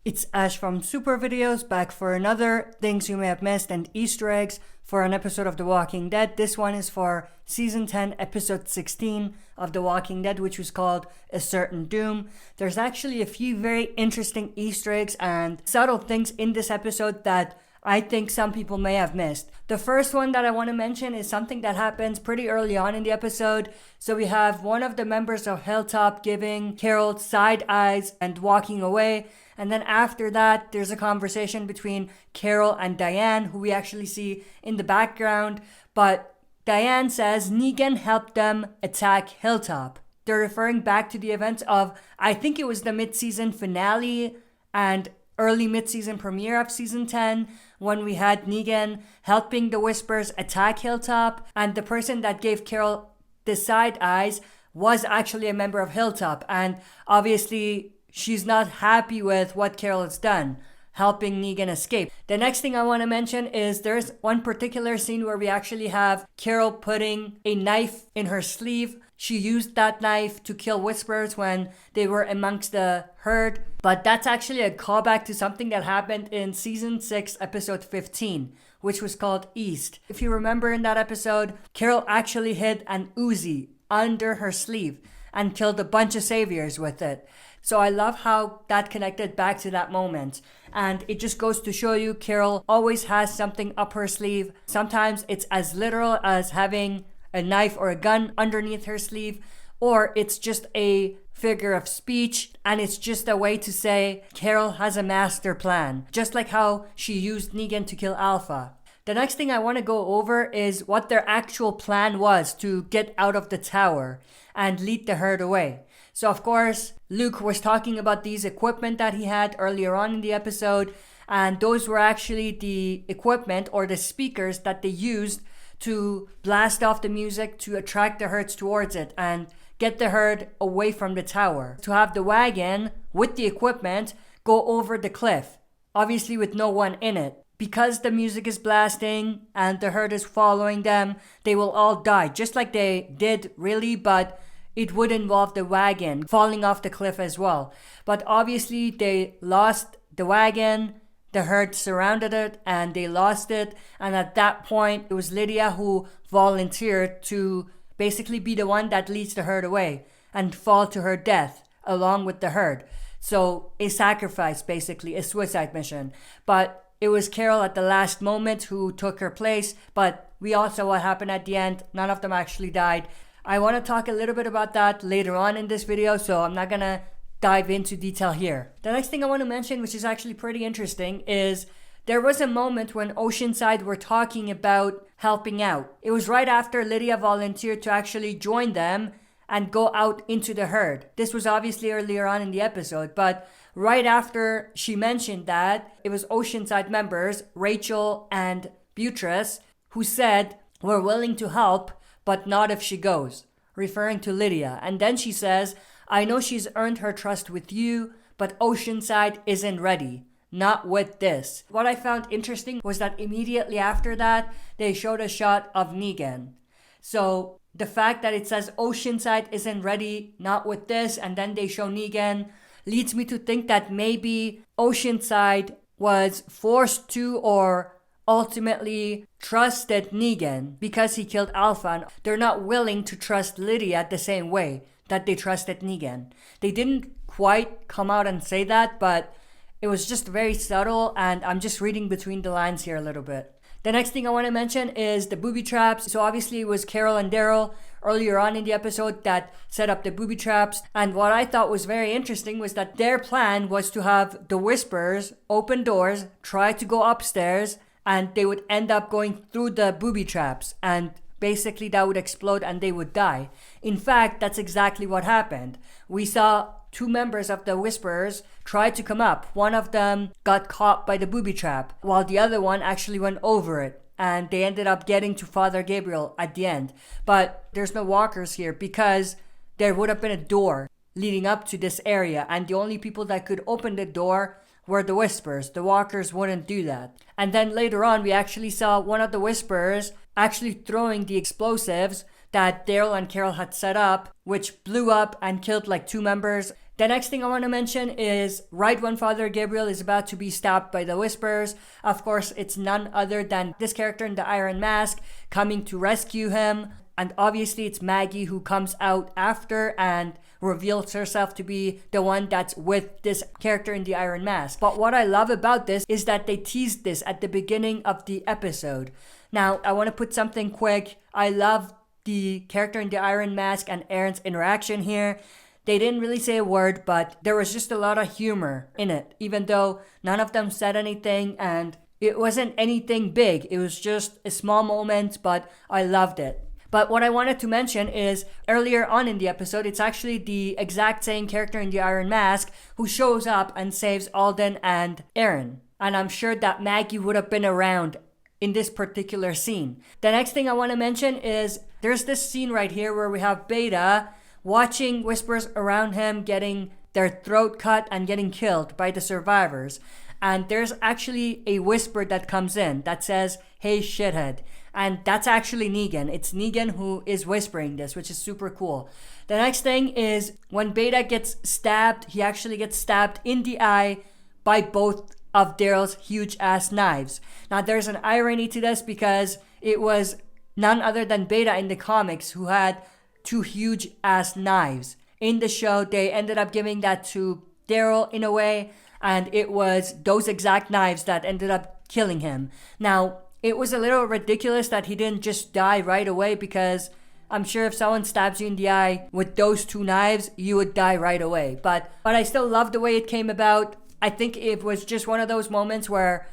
It's Ash from Super Videos, back for another Things You May Have Missed and Easter eggs for an episode of The Walking Dead. This one is for Season 10, Episode 16 of The Walking Dead, which was called A Certain Doom. There's actually a few very interesting Easter eggs and subtle things in this episode that I think some people may have missed. The first one that I want to mention is something that happens pretty early on in the episode. So we have one of the members of Hilltop giving Carol side eyes and walking away. And then after that, there's a conversation between Carol and Diane, who we actually see in the background. But Diane says Negan helped them attack Hilltop. They're referring back to the events of, I think it was the mid-season finale and early mid-season premiere of Season 10, when we had Negan helping the Whispers attack Hilltop. And the person that gave Carol the side eyes was actually a member of Hilltop. And obviously, she's not happy with what Carol has done, helping Negan escape. The next thing I want to mention is there's one particular scene where we actually have Carol putting a knife in her sleeve. She used that knife to kill Whispers when they were amongst the herd. But that's actually a callback to something that happened in Season 6, Episode 15, which was called East. If you remember in that episode, Carol actually hid an Uzi under her sleeve and killed a bunch of saviors with it. So I love how that connected back to that moment. And it just goes to show you Carol always has something up her sleeve. Sometimes it's as literal as having a knife or a gun underneath her sleeve, or it's just a figure of speech and it's just a way to say Carol has a master plan, just like how she used Negan to kill Alpha. The next thing I want to go over is what their actual plan was to get out of the tower and lead the herd away. So of course, Luke was talking about these equipment that he had earlier on in the episode, and those were actually the equipment or the speakers that they used to blast off the music to attract the herds towards it and get the herd away from the tower. To have the wagon with the equipment go over the cliff, obviously with no one in it. Because the music is blasting and the herd is following them, they will all die, just like they did really, but it would involve the wagon falling off the cliff as well. But obviously they lost the wagon, the herd surrounded it and they lost it. And at that point, it was Lydia who volunteered to basically be the one that leads the herd away and fall to her death along with the herd. So a sacrifice, basically, a suicide mission. But it was Carol at the last moment who took her place. But we all saw what happened at the end. None of them actually died. I want to talk a little bit about that later on in this video, so I'm not going to dive into detail here. The next thing I want to mention, which is actually pretty interesting, is there was a moment when Oceanside were talking about helping out. It was right after Lydia volunteered to actually join them and go out into the herd. This was obviously earlier on in the episode, but right after she mentioned that, it was Oceanside members, Rachel and Beatrice, who said, "We're willing to help, but not if she goes," referring to Lydia. And then she says, "I know she's earned her trust with you, but Oceanside isn't ready. Not with this." What I found interesting was that immediately after that, they showed a shot of Negan. So the fact that it says Oceanside isn't ready, not with this, and then they show Negan, leads me to think that maybe Oceanside was forced to or ultimately trusted Negan because he killed Alpha, and they're not willing to trust Lydia the same way that they trusted Negan. They didn't quite come out and say that, but it was just very subtle, and I'm just reading between the lines here a little bit. The next thing I want to mention is the booby traps. So obviously it was Carol and Daryl earlier on in the episode that set up the booby traps. And what I thought was very interesting was that their plan was to have the Whispers open doors, try to go upstairs, and they would end up going through the booby traps. And basically that would explode and they would die. In fact, that's exactly what happened. We saw two members of the Whisperers try to come up. One of them got caught by the booby trap, while the other one actually went over it. And they ended up getting to Father Gabriel at the end. But there's no walkers here because there would have been a door leading up to this area. And the only people that could open the door were the Whispers. The walkers wouldn't do that. And then later on, we actually saw one of the Whisperers actually throwing the explosives that Daryl and Carol had set up, which blew up and killed like two members. The next thing I want to mention is right when Father Gabriel is about to be stopped by the Whispers, of course, it's none other than this character in the Iron Mask coming to rescue him. And obviously, it's Maggie who comes out after and reveals herself to be the one that's with this character in the Iron Mask. But what I love about this is that they teased this at the beginning of the episode. Now, I want to put something quick. I love the character in the Iron Mask and Aaron's interaction here. They didn't really say a word, but there was just a lot of humor in it, even though none of them said anything and it wasn't anything big. It was just a small moment, but I loved it. But what I wanted to mention is earlier on in the episode, it's actually the exact same character in the Iron Mask who shows up and saves Alden and Aaron. And I'm sure that Maggie would have been around in this particular scene. The next thing I want to mention is there's this scene right here where we have Beta watching Whispers around him getting their throat cut and getting killed by the survivors. And there's actually a whisper that comes in that says, "Hey shithead." And that's actually Negan. It's Negan who is whispering this, which is super cool. The next thing is when Beta gets stabbed, he actually gets stabbed in the eye by both of Daryl's huge ass knives. Now there's an irony to this because it was none other than Beta in the comics who had 2 huge ass knives. In the show, they ended up giving that to Daryl in a way, and it was those exact knives that ended up killing him. Now, it was a little ridiculous that he didn't just die right away because I'm sure if someone stabs you in the eye with those 2 knives, you would die right away. But I still love the way it came about. I think it was just one of those moments where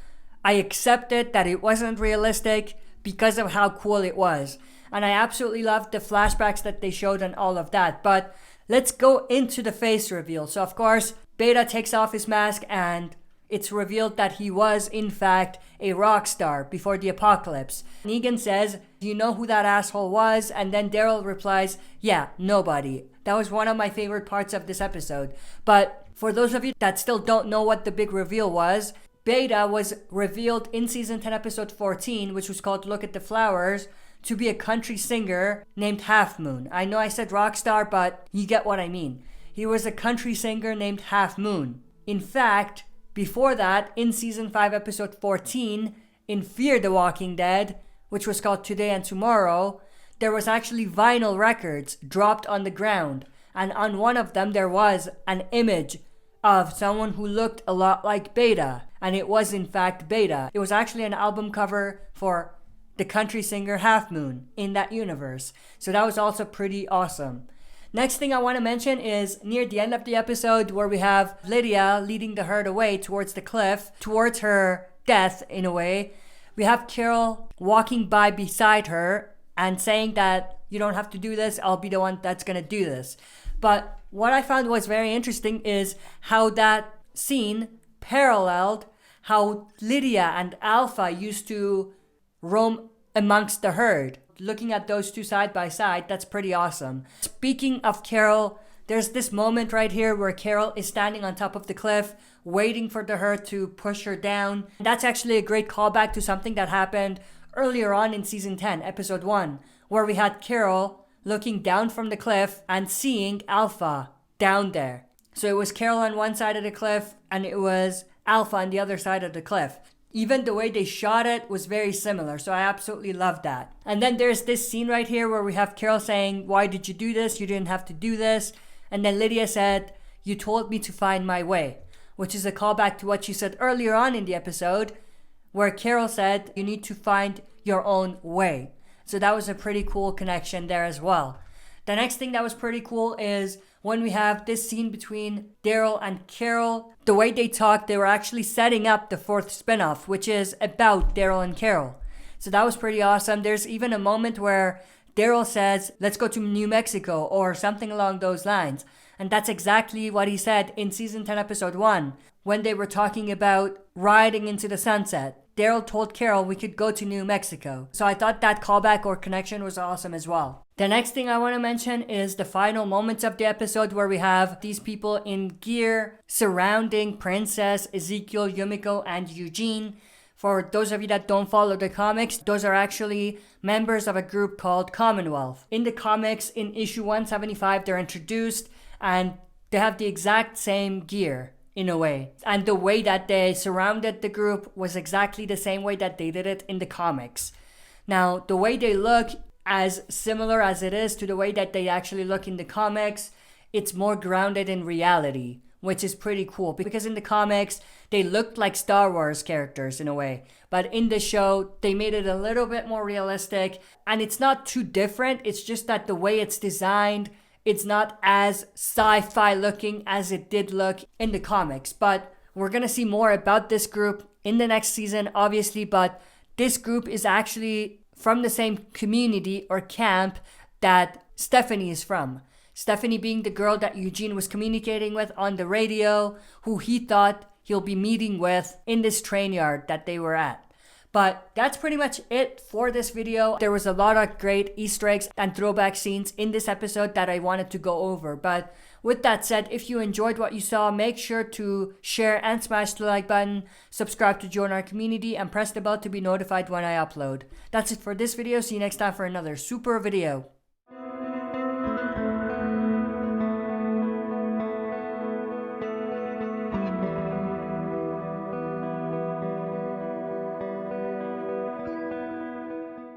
I accepted that it wasn't realistic because of how cool it was. And I absolutely loved the flashbacks that they showed and all of that. But let's go into the face reveal. So of course, Beta takes off his mask and it's revealed that he was in fact a rock star before the apocalypse. Negan says, "Do you know who that asshole was?" And then Daryl replies, "Yeah, nobody." That was one of my favorite parts of this episode. But for those of you that still don't know what the big reveal was, Beta was revealed in season 10 episode 14, which was called Look at the Flowers, to be a country singer named Half Moon. I know I said rock star, but you get what I mean. He was a country singer named Half Moon. In fact, before that, in season 5 episode 14, in Fear the Walking Dead, which was called Today and Tomorrow, there was actually vinyl records dropped on the ground. And on one of them, there was an image of someone who looked a lot like Beta. And it was in fact Beta. It was actually an album cover for the country singer Half Moon in that universe. So that was also pretty awesome. Next thing I want to mention is near the end of the episode where we have Lydia leading the herd away towards the cliff, towards her death in a way. We have Carol walking by beside her and saying that you don't have to do this, I'll be the one that's going to do this. But what I found was very interesting is how that scene paralleled how Lydia and Alpha used to roam amongst the herd. Looking at those 2 side by side, that's pretty awesome. Speaking of Carol, there's this moment right here where Carol is standing on top of the cliff waiting for the herd to push her down. That's actually a great callback to something that happened earlier on in season 10, episode 1, where we had Carol looking down from the cliff and seeing Alpha down there. So it was Carol on one side of the cliff and it was Alpha on the other side of the cliff. Even the way they shot it was very similar, so I absolutely loved that. And then there's this scene right here where we have Carol saying, "Why did you do this? You didn't have to do this." And then Lydia said, "You told me to find my way," which is a callback to what she said earlier on in the episode, where Carol said, "You need to find your own way." So that was a pretty cool connection there as well. The next thing that was pretty cool is when we have this scene between Daryl and Carol. The way they talked, they were actually setting up the 4th spinoff, which is about Daryl and Carol. So that was pretty awesome. There's even a moment where Daryl says, "Let's go to New Mexico," or something along those lines. And that's exactly what he said in season 10 episode 1 when they were talking about riding into the sunset. Daryl told Carol we could go to New Mexico. So I thought that callback or connection was awesome as well. The next thing I want to mention is the final moments of the episode where we have these people in gear surrounding Princess, Ezekiel, Yumiko, and Eugene. For those of you that don't follow the comics, those are actually members of a group called Commonwealth. In the comics, in issue 175, they're introduced and they have the exact same gear in a way. And the way that they surrounded the group was exactly the same way that they did it in the comics. Now, the way they look, as similar as it is to the way that they actually look in the comics, it's more grounded in reality, which is pretty cool. Because in the comics, they looked like Star Wars characters in a way. But in the show, they made it a little bit more realistic. And it's not too different. It's just that the way it's designed, it's not as sci-fi looking as it did look in the comics. But we're going to see more about this group in the next season, obviously. But this group is actually from the same community or camp that Stephanie is from. Stephanie being the girl that Eugene was communicating with on the radio, who he thought he'll be meeting with in this train yard that they were at. But that's pretty much it for this video. There was a lot of great Easter eggs and throwback scenes in this episode that I wanted to go over. But with that said, if you enjoyed what you saw, make sure to share and smash the like button, subscribe to join our community, and press the bell to be notified when I upload. That's it for this video. See you next time for another super video.